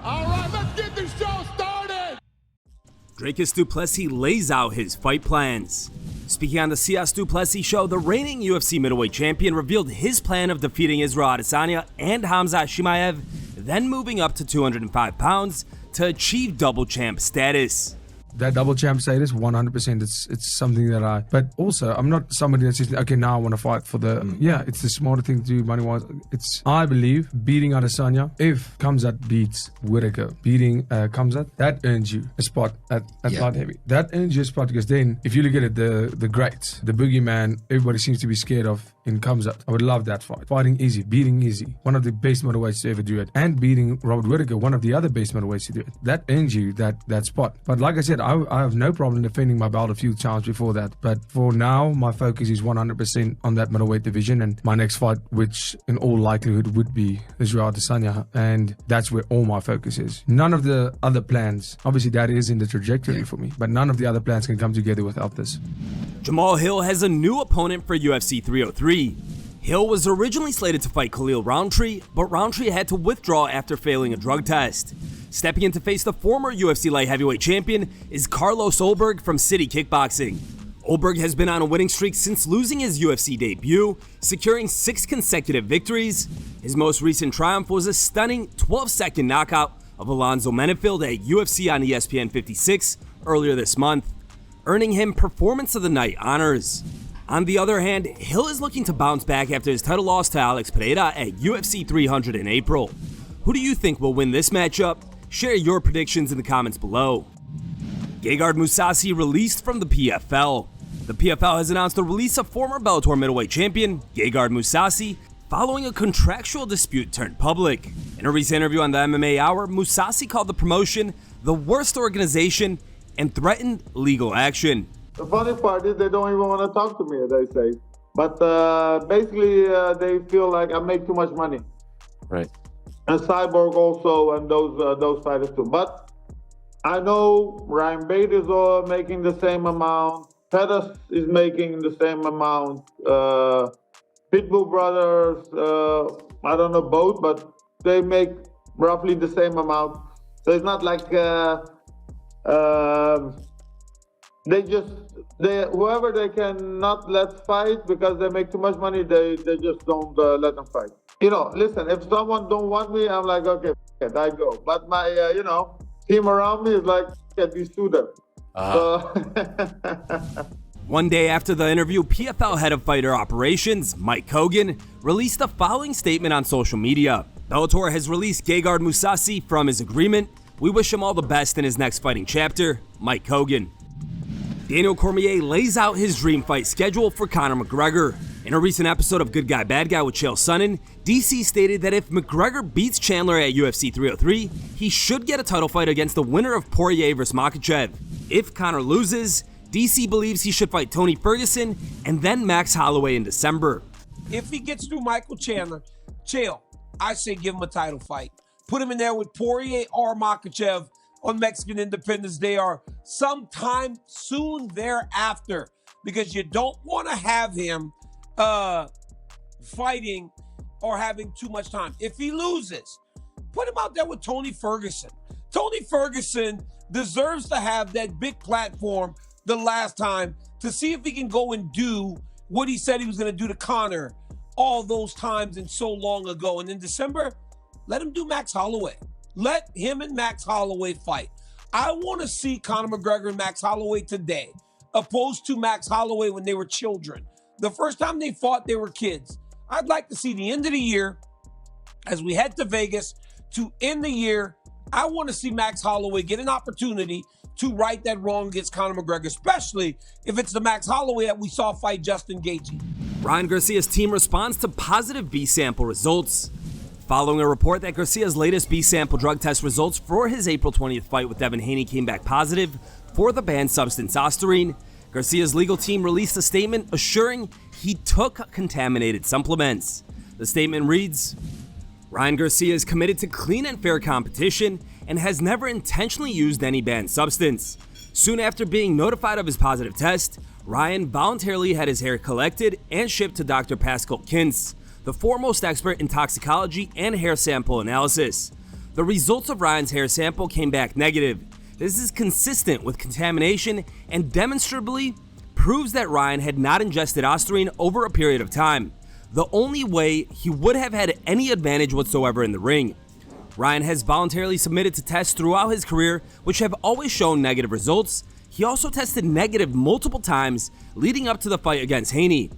All right, let's get this show started. Dricus Du Plessis lays out his fight plans. Speaking on the CS Du Plessis show, the reigning UFC middleweight champion revealed his plan of defeating Israel Adesanya and Hamza Chimaev, then moving up to 205 pounds to achieve double champ status. That double champ status, 100%, it's something that but also, I'm not somebody that's just, okay, now I want to fight for the, it's the smarter thing to do money-wise. I believe, beating Adesanya, if Khamzat beats Whittaker, beating Khamzat, that earns you a spot at light heavy. That earns you a spot, because then, if you look at it, the greats, the boogeyman, everybody seems to be scared of in Khamzat. I would love that fight. Fighting easy, beating easy, one of the best middleweights to ever do it, and beating Robert Whittaker, one of the other best middleweights to do it. That earns you that spot. But like I said, I have no problem defending my belt a few times before that. But for now, my focus is 100% on that middleweight division and my next fight, which in all likelihood would be Israel Adesanya. And that's where all my focus is. None of the other plans, obviously that is in the trajectory for me, but none of the other plans can come together without this. Jamahal Hill has a new opponent for UFC 303. Hill was originally slated to fight Khalil Roundtree, but Roundtree had to withdraw after failing a drug test. Stepping in to face the former UFC light heavyweight champion is Carlos Ulberg from City Kickboxing. Ulberg has been on a winning streak since losing his UFC debut, securing 6 consecutive victories. His most recent triumph was a stunning 12-second knockout of Alonzo Menefield at UFC on ESPN 56 earlier this month, earning him Performance of the Night honors. On the other hand, Hill is looking to bounce back after his title loss to Alex Pereira at UFC 300 in April. Who do you think will win this matchup? Share your predictions in the comments below. Gegard Mousasi released from the PFL. The PFL has announced the release of former Bellator middleweight champion Gegard Mousasi following a contractual dispute turned public. In a recent interview on the MMA Hour, Mousasi called the promotion the worst organization and threatened legal action. The funny part is they don't even want to talk to me, they say. But basically, they feel like I make too much money. Right. And Cyborg also, and those fighters too. But I know Ryan Bader is making the same amount. Pettis is making the same amount. Pitbull Brothers, I don't know both, but they make roughly the same amount. So it's not like whoever they can not let fight because they make too much money, they just don't let them fight. You know, listen, if someone don't want me, I'm like, okay, I go. But my, team around me is like, these two them. One day after the interview, PFL head of fighter operations, Mike Hogan, released the following statement on social media. Bellator has released Gegard Mousasi from his agreement. We wish him all the best in his next fighting chapter, Mike Hogan. Daniel Cormier lays out his dream fight schedule for Conor McGregor. In a recent episode of Good Guy Bad Guy with Chael Sonnen, DC stated that if McGregor beats Chandler at UFC 303, he should get a title fight against the winner of Poirier vs. Makhachev. If Conor loses, DC believes he should fight Tony Ferguson and then Max Holloway in December. If he gets through Michael Chandler, Chael, I say give him a title fight. Put him in there with Poirier or Makhachev on Mexican Independence Day or sometime soon thereafter, because you don't want to have him fighting or having too much time. If he loses, put him out there with Tony Ferguson. Tony Ferguson deserves to have that big platform the last time to see if he can go and do what he said he was going to do to Conor all those times and so long ago. And in December, let him do Max Holloway. Let him and Max Holloway fight. I want to see Conor McGregor and Max Holloway today, opposed to Max Holloway when they were children. The first time they fought, they were kids. I'd like to see the end of the year, as we head to Vegas, to end the year, I want to see Max Holloway get an opportunity to right that wrong against Conor McGregor, especially if it's the Max Holloway that we saw fight Justin Gaethje. Ryan Garcia's team responds to positive B-sample results. Following a report that Garcia's latest B-sample drug test results for his April 20th fight with Devin Haney came back positive for the banned substance ostarine, Garcia's legal team released a statement assuring he took contaminated supplements. The statement reads, Ryan Garcia is committed to clean and fair competition and has never intentionally used any banned substance. Soon after being notified of his positive test, Ryan voluntarily had his hair collected and shipped to Dr. Pascal Kintz, the foremost expert in toxicology and hair sample analysis. The results of Ryan's hair sample came back negative. This is consistent with contamination and demonstrably proves that Ryan had not ingested ostarine over a period of time, the only way he would have had any advantage whatsoever in the ring. Ryan has voluntarily submitted to tests throughout his career, which have always shown negative results. He also tested negative multiple times leading up to the fight against Haney.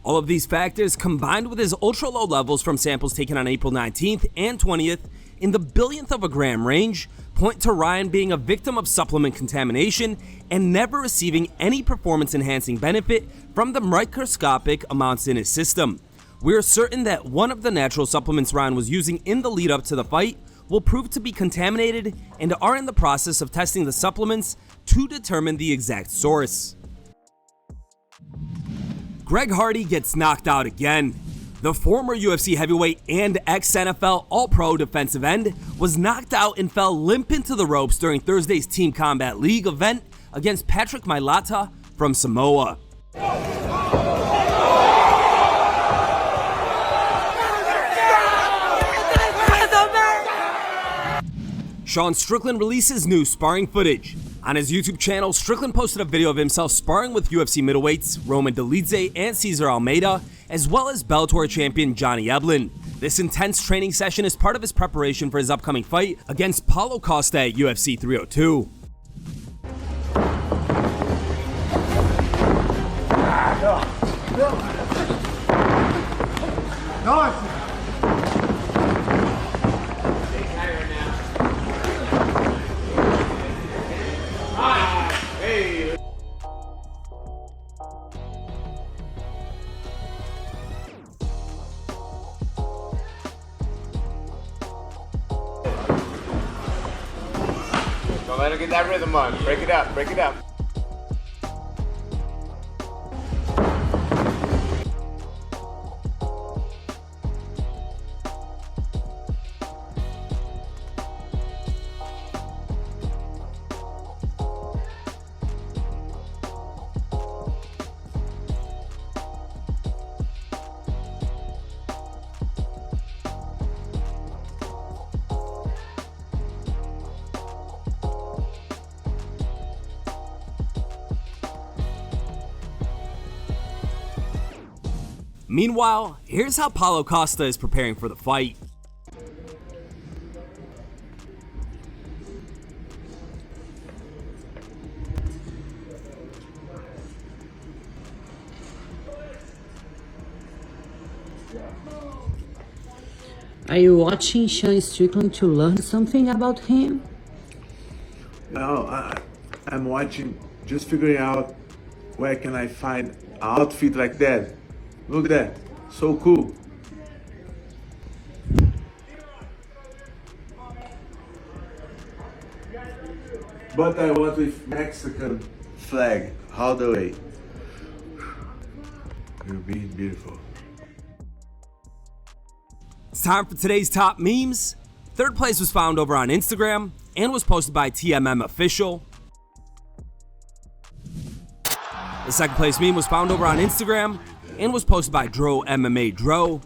All of these factors, combined with his ultra-low levels from samples taken on April 19th and 20th in the billionth of a gram range, point to Ryan being a victim of supplement contamination and never receiving any performance-enhancing benefit from the microscopic amounts in his system. We are certain that one of the natural supplements Ryan was using in the lead-up to the fight will prove to be contaminated and are in the process of testing the supplements to determine the exact source. Greg Hardy gets knocked out again. The former UFC heavyweight and ex-NFL All-Pro defensive end was knocked out and fell limp into the ropes during Thursday's Team Combat League event against Patrick Mailata from Samoa. Sean Strickland releases new sparring footage. On his YouTube channel, Strickland posted a video of himself sparring with UFC middleweights Roman Dolidze and Cesar Almeida, as well as Bellator champion Johnny Eblen. This intense training session is part of his preparation for his upcoming fight against Paulo Costa at UFC 302. Don't let him get that rhythm on. Break it up, break it up. Meanwhile, here's how Paulo Costa is preparing for the fight. Are you watching Sean Strickland to learn something about him? No, I'm watching, just figuring out where can I find an outfit like that. Look at that, so cool. But I want with Mexican flag all the way. You're being beautiful. It's time for today's top memes. Third place was found over on Instagram and was posted by TMM Official. The second place meme was found over on Instagram and was posted by Dro MMA Dro.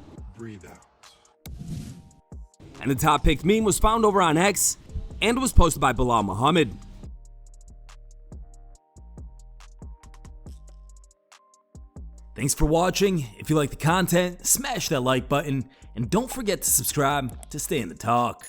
And the top picked meme was found over on X and was posted by Bilal Muhammad. Thanks for watching. If you like the content, smash that like button and don't forget to subscribe to stay in the talk.